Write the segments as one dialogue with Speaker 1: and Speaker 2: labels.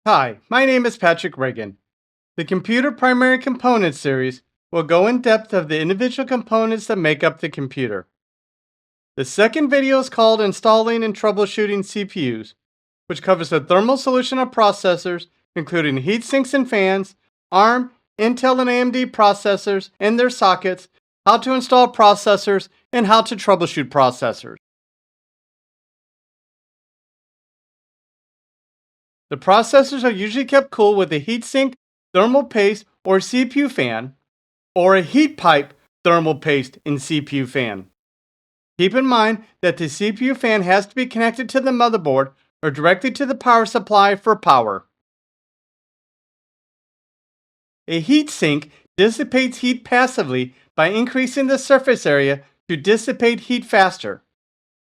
Speaker 1: Hi, my name is Patrick Reagan. The Computer Primary Components series will go in depth of the individual components that make up the computer. The second video is called Installing and Troubleshooting CPUs, which covers the thermal solution of processors, including heatsinks and fans, ARM, Intel and AMD processors and their sockets, how to install processors, and how to troubleshoot processors. The processors are usually kept cool with a heatsink, thermal paste, or CPU fan, or a heat pipe, thermal paste, and CPU fan. Keep in mind that the CPU fan has to be connected to the motherboard or directly to the power supply for power. A heatsink dissipates heat passively by increasing the surface area to dissipate heat faster.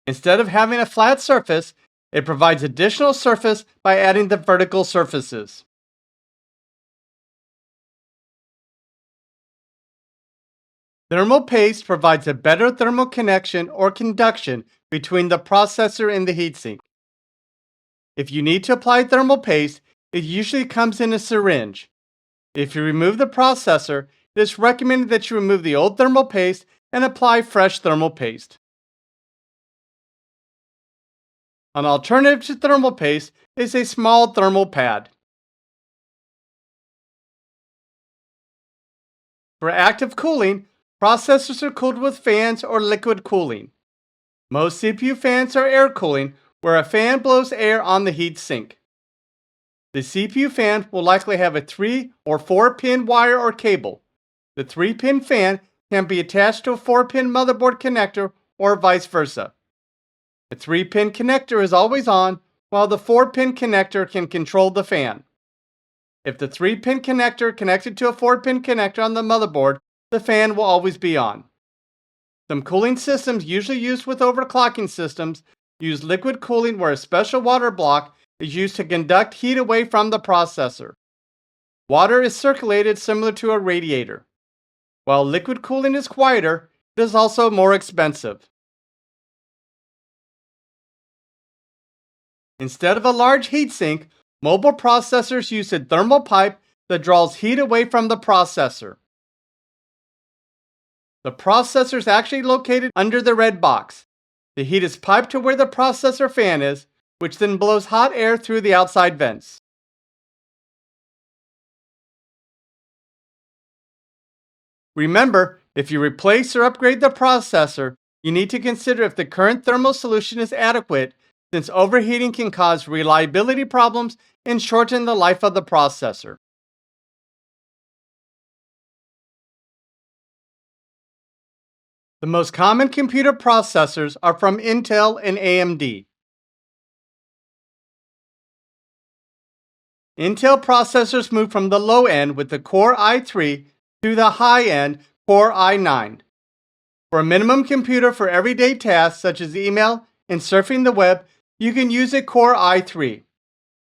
Speaker 1: Instead of having a flat surface, it provides additional surface by adding the vertical surfaces. Thermal paste provides a better thermal connection or conduction between the processor and the heatsink. If you need to apply thermal paste, it usually comes in a syringe. If you remove the processor, it is recommended that you remove the old thermal paste and apply fresh thermal paste. An alternative to thermal paste is a small thermal pad. For active cooling, processors are cooled with fans or liquid cooling. Most CPU fans are air cooling, where a fan blows air on the heat sink. The CPU fan will likely have a 3 or 4-pin wire or cable. The 3-pin fan can be attached to a 4-pin motherboard connector or vice versa. The 3-pin connector is always on, while the 4-pin connector can control the fan. If the 3-pin connector connected to a 4-pin connector on the motherboard, the fan will always be on. Some cooling systems usually used with overclocking systems use liquid cooling, where a special water block is used to conduct heat away from the processor. Water is circulated similar to a radiator. While liquid cooling is quieter, it is also more expensive. Instead of a large heatsink, mobile processors use a thermal pipe that draws heat away from the processor. The processor is actually located under the red box. The heat is piped to where the processor fan is, which then blows hot air through the outside vents. Remember, if you replace or upgrade the processor, you need to consider if the current thermal solution is adequate, since overheating can cause reliability problems and shorten the life of the processor. The most common computer processors are from Intel and AMD. Intel processors move from the low end with the Core i3 to the high end Core i9. For a minimum computer for everyday tasks such as email and surfing the web, you can use a Core i3.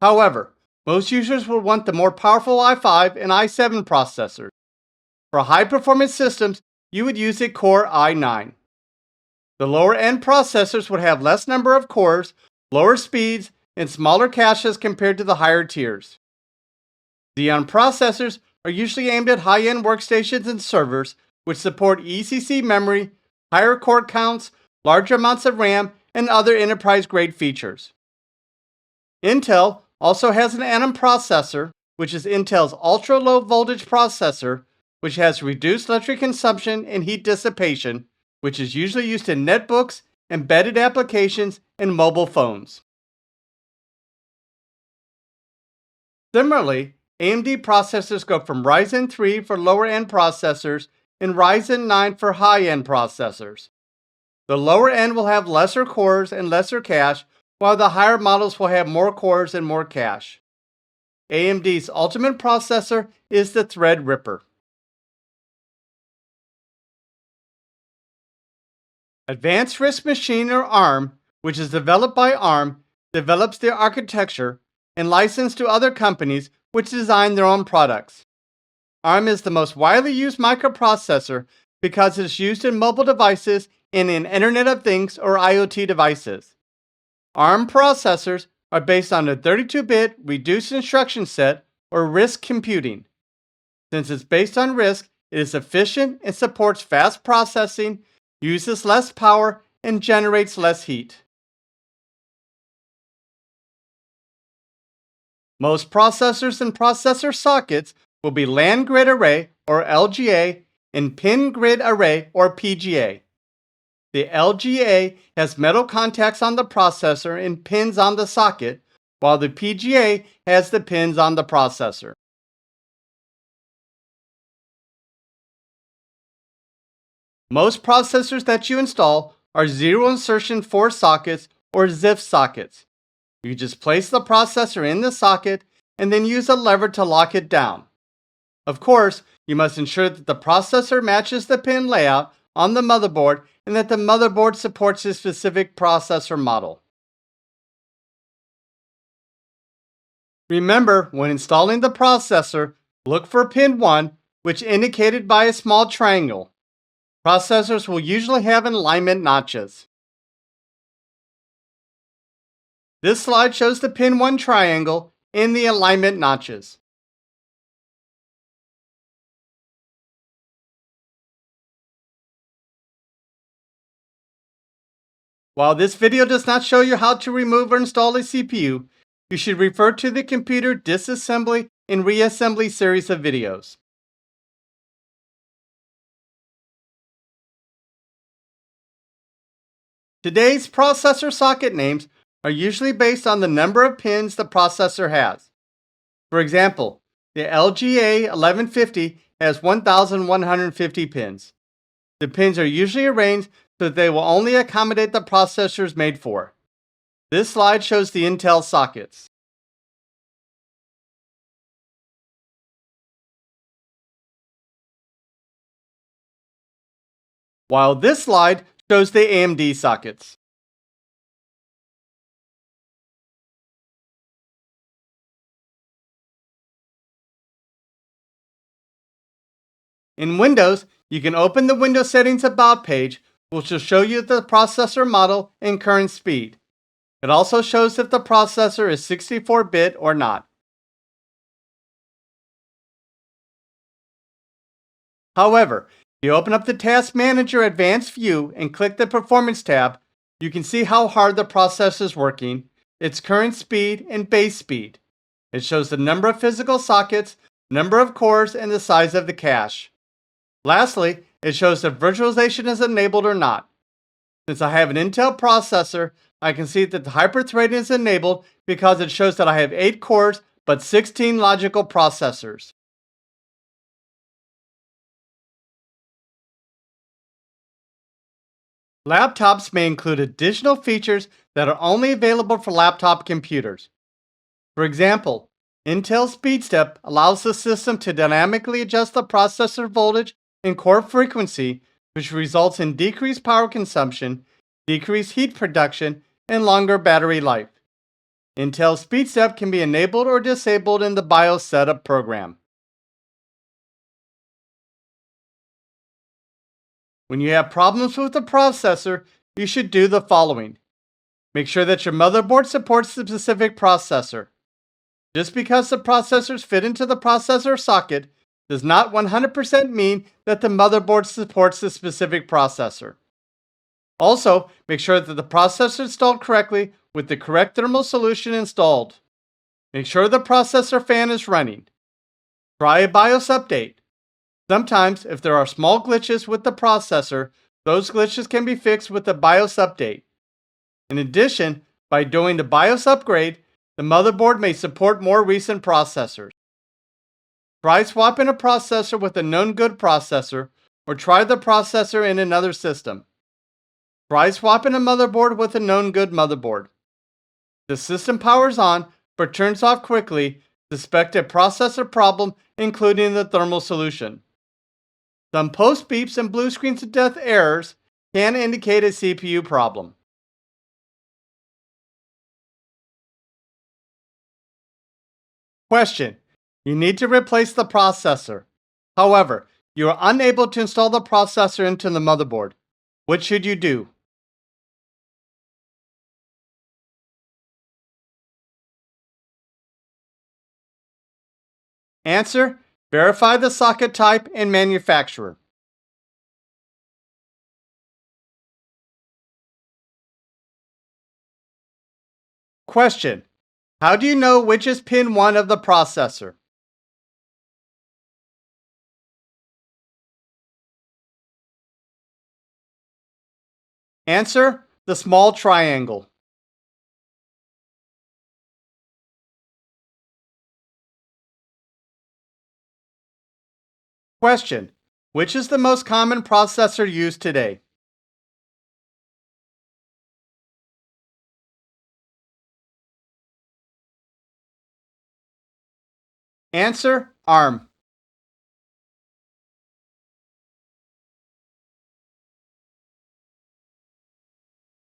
Speaker 1: However, most users will want the more powerful i5 and i7 processors. For high-performance systems, you would use a Core i9. The lower-end processors would have less number of cores, lower speeds, and smaller caches compared to the higher tiers. Xeon processors are usually aimed at high-end workstations and servers, which support ECC memory, higher core counts, larger amounts of RAM, and other enterprise-grade features. Intel also has an Atom processor, which is Intel's ultra-low voltage processor, which has reduced electric consumption and heat dissipation, which is usually used in netbooks, embedded applications, and mobile phones. Similarly, AMD processors go from Ryzen 3 for lower-end processors and Ryzen 9 for high-end processors. The lower end will have lesser cores and lesser cache, while the higher models will have more cores and more cache. AMD's ultimate processor is the Threadripper. Advanced RISC Machine, or ARM, which is developed by ARM, develops the architecture and licensed to other companies which design their own products. ARM is the most widely used microprocessor because it is used in mobile devices and in Internet of Things or IoT devices. ARM processors are based on a 32-bit reduced instruction set or RISC computing. Since it's based on RISC, it is efficient and supports fast processing, uses less power, and generates less heat. Most processors and processor sockets will be land grid array or LGA and pin grid array or PGA. The LGA has metal contacts on the processor and pins on the socket, while the PGA has the pins on the processor. Most processors that you install are zero insertion 4 sockets or ZIF sockets. You just place the processor in the socket and then use a lever to lock it down. Of course, you must ensure that the processor matches the pin layout on the motherboard and that the motherboard supports a specific processor model. Remember, when installing the processor, look for pin 1, which is indicated by a small triangle. Processors will usually have alignment notches. This slide shows the pin 1 triangle and the alignment notches. While this video does not show you how to remove or install a CPU, you should refer to the computer disassembly and reassembly series of videos. Today's processor socket names are usually based on the number of pins the processor has. For example, the LGA 1150 has 1,150 pins. The pins are usually arranged so that they will only accommodate the processors made for. This slide shows the Intel sockets. While this slide shows the AMD sockets. In Windows, you can open the Windows Settings About page, which will show you the processor model and current speed. It also shows if the processor is 64-bit or not. However, if you open up the Task Manager Advanced View and click the Performance tab, you can see how hard the processor is working, its current speed, and base speed. It shows the number of physical sockets, number of cores, and the size of the cache. Lastly, it shows if virtualization is enabled or not. Since I have an Intel processor, I can see that the hyperthreading is enabled because it shows that I have 8 cores but 16 logical processors. Laptops may include additional features that are only available for laptop computers. For example, Intel SpeedStep allows the system to dynamically adjust the processor voltage and core frequency, which results in decreased power consumption, decreased heat production, and longer battery life. Intel SpeedStep can be enabled or disabled in the BIOS setup program. When you have problems with the processor, you should do the following. Make sure that your motherboard supports the specific processor. Just because the processors fit into the processor socket does not 100% mean that the motherboard supports the specific processor. Also, make sure that the processor is installed correctly with the correct thermal solution installed. Make sure the processor fan is running. Try a BIOS update. Sometimes, if there are small glitches with the processor, those glitches can be fixed with the BIOS update. In addition, by doing the BIOS upgrade, the motherboard may support more recent processors. Try swapping a processor with a known good processor, or try the processor in another system. Try swapping a motherboard with a known good motherboard. The system powers on but turns off quickly. Suspect a processor problem, including the thermal solution. Some post beeps and blue screens of death errors can indicate a CPU problem. Question: you need to replace the processor. However, you are unable to install the processor into the motherboard. What should you do? Answer: verify the socket type and manufacturer. Question: how do you know which is pin 1 of the processor? Answer: the small triangle. Question: which is the most common processor used today? Answer: ARM.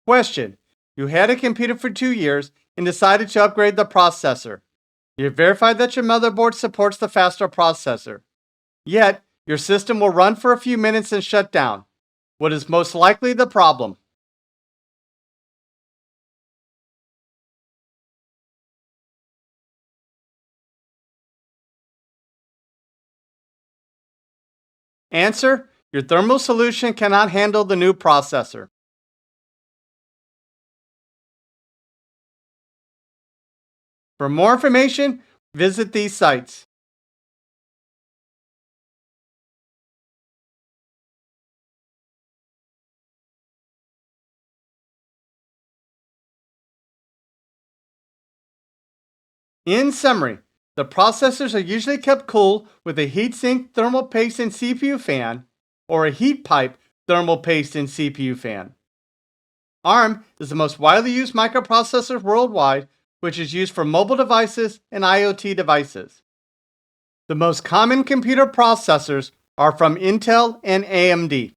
Speaker 1: Question: you had a computer for 2 years and decided to upgrade the processor. You verified that your motherboard supports the faster processor. Yet, your system will run for a few minutes and shut down. What is most likely the problem? Answer: your thermal solution cannot handle the new processor. For more information, visit these sites. In summary, the processors are usually kept cool with a heatsink thermal paste and CPU fan or a heat pipe thermal paste and CPU fan. ARM is the most widely used microprocessor worldwide, which is used for mobile devices and IoT devices. The most common computer processors are from Intel and AMD.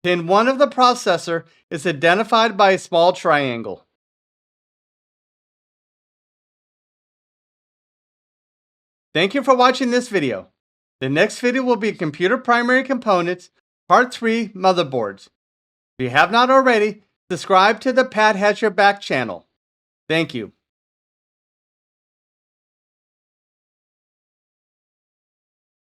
Speaker 1: Pin 1 of the processor is identified by a small triangle. Thank you for watching this video. The next video will be Computer Primary Components, Part 3, Motherboards. If you have not already, subscribe to the Pat Has Your Back channel. Thank you.